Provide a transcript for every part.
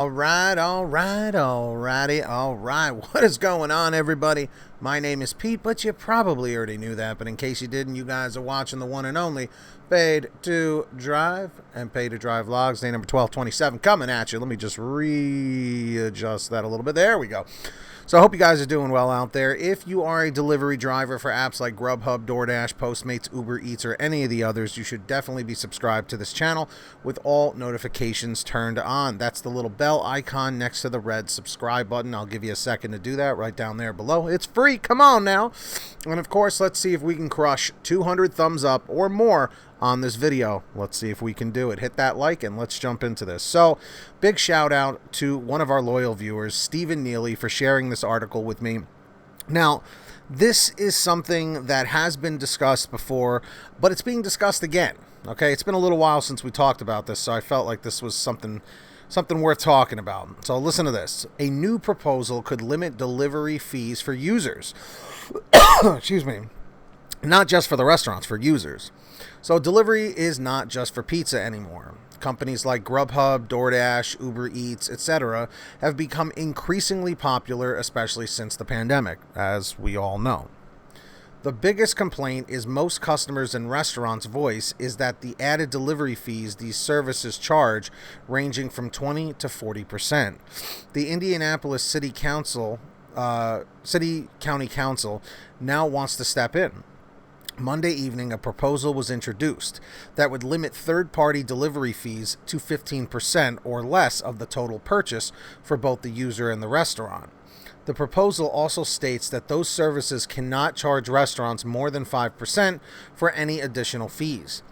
All right. What is going on, everybody? My name is Pete, but you probably already knew that. But in case you didn't, you guys are watching the one and only Paid to Drive and Paid to Drive Vlogs, day number 1227, coming at you. Let me just readjust that a little bit. There we go. So I hope you guys are doing well out there. If you are a delivery driver for apps like GrubHub, DoorDash, Postmates, Uber Eats, or any of the others, you should definitely be subscribed to this channel with all notifications turned on. That's the little bell icon next to the red subscribe button. I'll give you a second to do that right down there below. It's free. Come on now. And of course, let's see if we can crush 200 thumbs up or more on this video. Let's see if we can do it. Hit that like and let's jump into this. So, big shout out to one of our loyal viewers, Stephen Neely, for sharing this article with me. Now, this is something that has been discussed before, but it's being discussed again. Okay, it's been a little while since we talked about this, so I felt like this was something worth talking about. So listen to this. A new proposal could limit delivery fees for users. Excuse me. Not just for the restaurants, for users. So delivery is not just for pizza anymore. Companies like GrubHub, DoorDash, Uber Eats, etc. have become increasingly popular, especially since the pandemic, as we all know. The biggest complaint is most customers and restaurants voice is that the added delivery fees these services charge, ranging from 20 to 40%. The Indianapolis City County Council now wants to step in. Monday evening, a proposal was introduced that would limit third-party delivery fees to 15% or less of the total purchase for both the user and the restaurant. The proposal also states that those services cannot charge restaurants more than 5% for any additional fees.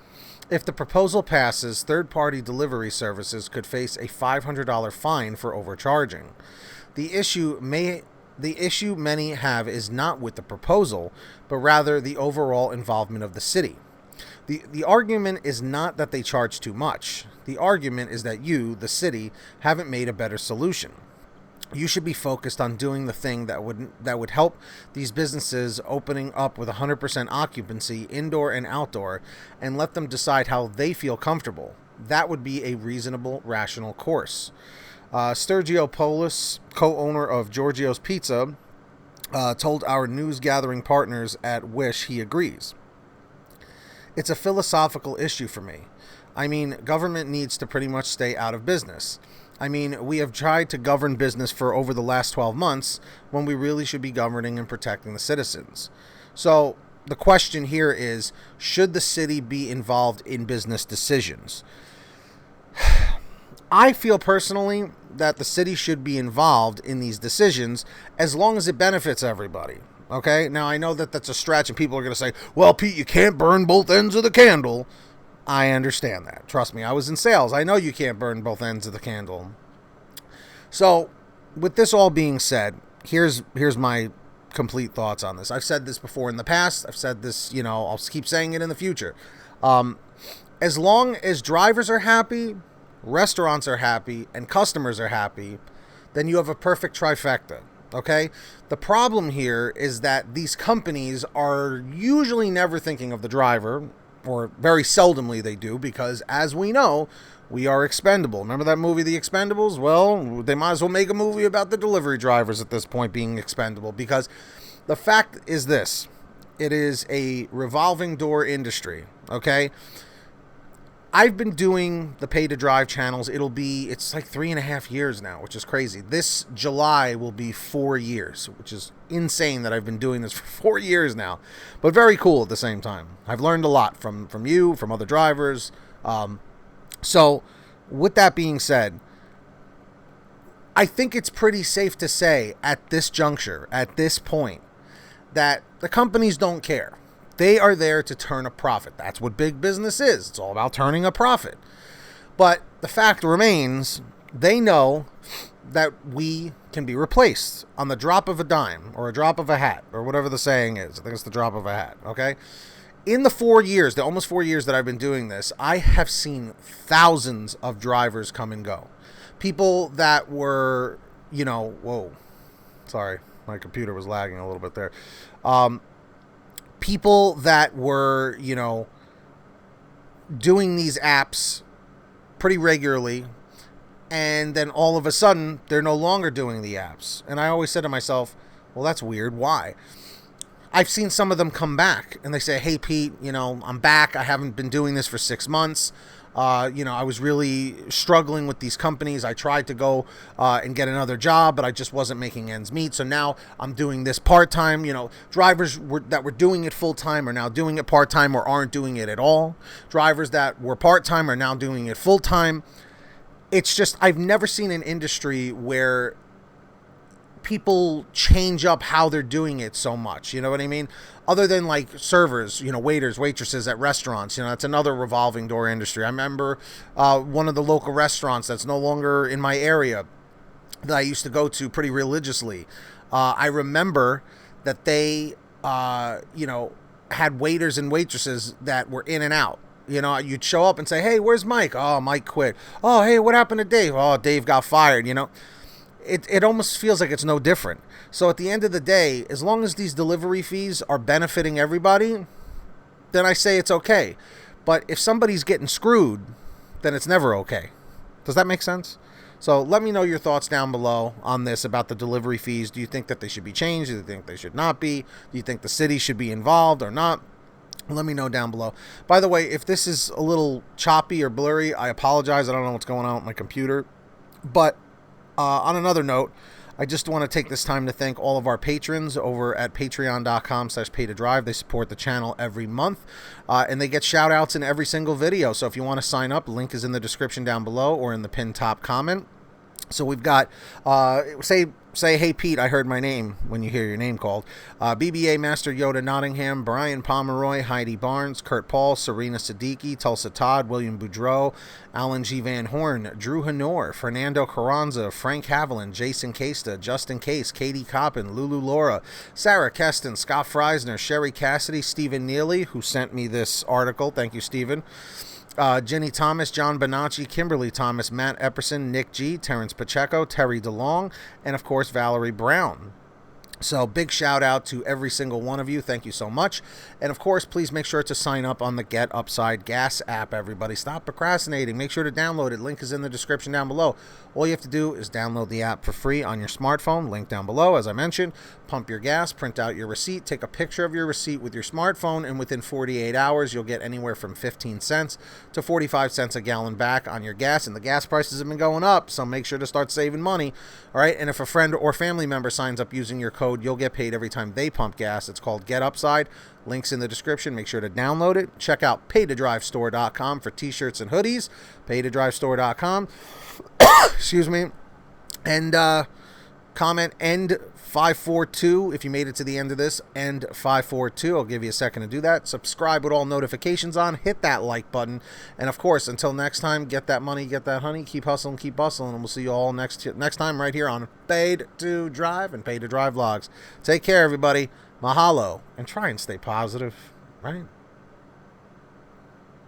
If the proposal passes, third-party delivery services could face a $500 fine for overcharging. The issue many have is not with the proposal, but rather the overall involvement of the city. The argument is not that they charge too much. The argument is that you, the city, haven't made a better solution. You should be focused on doing the thing that would help these businesses opening up with 100% occupancy, indoor and outdoor, and let them decide how they feel comfortable. That would be a reasonable, rational course. Sergio Polis, co-owner of Giorgio's Pizza, told our news gathering partners at Wish he agrees. It's a philosophical issue for me. I mean, government needs to pretty much stay out of business. I mean, we have tried to govern business for over the last 12 months when we really should be governing and protecting the citizens. So the question here is, should the city be involved in business decisions? I feel personally that the city should be involved in these decisions as long as it benefits everybody. Okay? Now, I know that that's a stretch and people are going to say, well, Pete, you can't burn both ends of the candle. I understand that. Trust me, I was in sales. I know you can't burn both ends of the candle. So, with this all being said, here's my complete thoughts on this. I've said this before in the past. I've said this, I'll keep saying it in the future. As long as drivers are happy, restaurants are happy, and customers are happy, then you have a perfect trifecta, okay? The problem here is that these companies are usually never thinking of the driver, or very seldomly they do, because as we know, we are expendable. Remember that movie, The Expendables? Well, they might as well make a movie about the delivery drivers at this point being expendable, because the fact is this: it is a revolving door industry, okay? I've been doing the Pay to Drive channels. It's like 3.5 years now, which is crazy. This July will be 4 years, which is insane that I've been doing this for 4 years now, but very cool at the same time. I've learned a lot from you, from other drivers. So with that being said, I think it's pretty safe to say at this juncture, at this point, that the companies don't care. They are there to turn a profit. That's what big business is. It's all about turning a profit. But the fact remains, they know that we can be replaced on the drop of a dime or a drop of a hat or whatever the saying is. I think it's the drop of a hat, okay? In the almost 4 years that I've been doing this, I have seen thousands of drivers come and go. People that were, whoa, sorry, my computer was lagging a little bit there. People that were, doing these apps pretty regularly and then all of a sudden they're no longer doing the apps. And I always said to myself, well, that's weird. Why? I've seen some of them come back and they say, hey, Pete, I'm back. I haven't been doing this for 6 months. I was really struggling with these companies. I tried to go and get another job, but I just wasn't making ends meet. So now I'm doing this part-time. Drivers that were doing it full-time are now doing it part-time or aren't doing it at all. Drivers that were part-time are now doing it full-time. It's just, I've never seen an industry where people change up how they're doing it so much. You know what I mean? Other than like servers, waiters, waitresses at restaurants, that's another revolving door industry. I remember one of the local restaurants that's no longer in my area that I used to go to pretty religiously. I remember that they, had waiters and waitresses that were in and out. You'd show up and say, hey, where's Mike? Oh, Mike quit. Oh, hey, what happened to Dave? Oh, Dave got fired, It almost feels like it's no different. So at the end of the day, as long as these delivery fees are benefiting everybody, then I say it's okay. But if somebody's getting screwed, then it's never okay. Does that make sense? So let me know your thoughts down below on this about the delivery fees. Do you think that they should be changed? Do you think they should not be? Do you think the city should be involved or not? Let me know down below. By the way, if this is a little choppy or blurry, I apologize. I don't know what's going on with my computer. But on another note, I just want to take this time to thank all of our patrons over at patreon.com/PaidToDrive. They support the channel every month, and they get shout outs in every single video. So if you want to sign up, link is in the description down below or in the pinned top comment. So we've got, say, hey, Pete, I heard my name when you hear your name called. BBA Master Yoda Nottingham, Brian Pomeroy, Heidi Barnes, Kurt Paul, Serena Siddiqui, Tulsa Todd, William Boudreau, Alan G. Van Horn, Drew Hanor, Fernando Carranza, Frank Haviland, Jason Casta, Justin Case, Katie Coppin, Lulu Laura, Sarah Keston, Scott Freisner, Sherry Cassidy, Stephen Neely, who sent me this article. Thank you, Stephen. Jenny Thomas, John Bonacci, Kimberly Thomas, Matt Epperson, Nick G, Terrence Pacheco, Terry DeLong, and of course Valerie Brown. So big shout out to every single one of you. Thank you so much. And of course, please make sure to sign up on the Get Upside Gas app, everybody. Stop procrastinating. Make sure to download it. Link is in the description down below. All you have to do is download the app for free on your smartphone. Link down below, as I mentioned. Pump your gas, print out your receipt, take a picture of your receipt with your smartphone, and within 48 hours, you'll get anywhere from 15 cents to 45 cents a gallon back on your gas. And the gas prices have been going up, so make sure to start saving money. All right, and if a friend or family member signs up using your code, you'll get paid every time they pump gas. It's called Get Upside. Links in the description. Make sure to download it. Check out PaidToDriveStore.com for t-shirts and hoodies. PaidToDriveStore.com. Excuse me. And comment end 542 if you made it to the end of this. End 542. I'll give you a second to do that. Subscribe with all notifications on. Hit that like button. And of course, until next time, get that money, get that honey. Keep hustling, keep bustling. And we'll see you all next time right here on Paid to Drive and Paid to Drive Vlogs. Take care, everybody. Mahalo. And try and stay positive, right?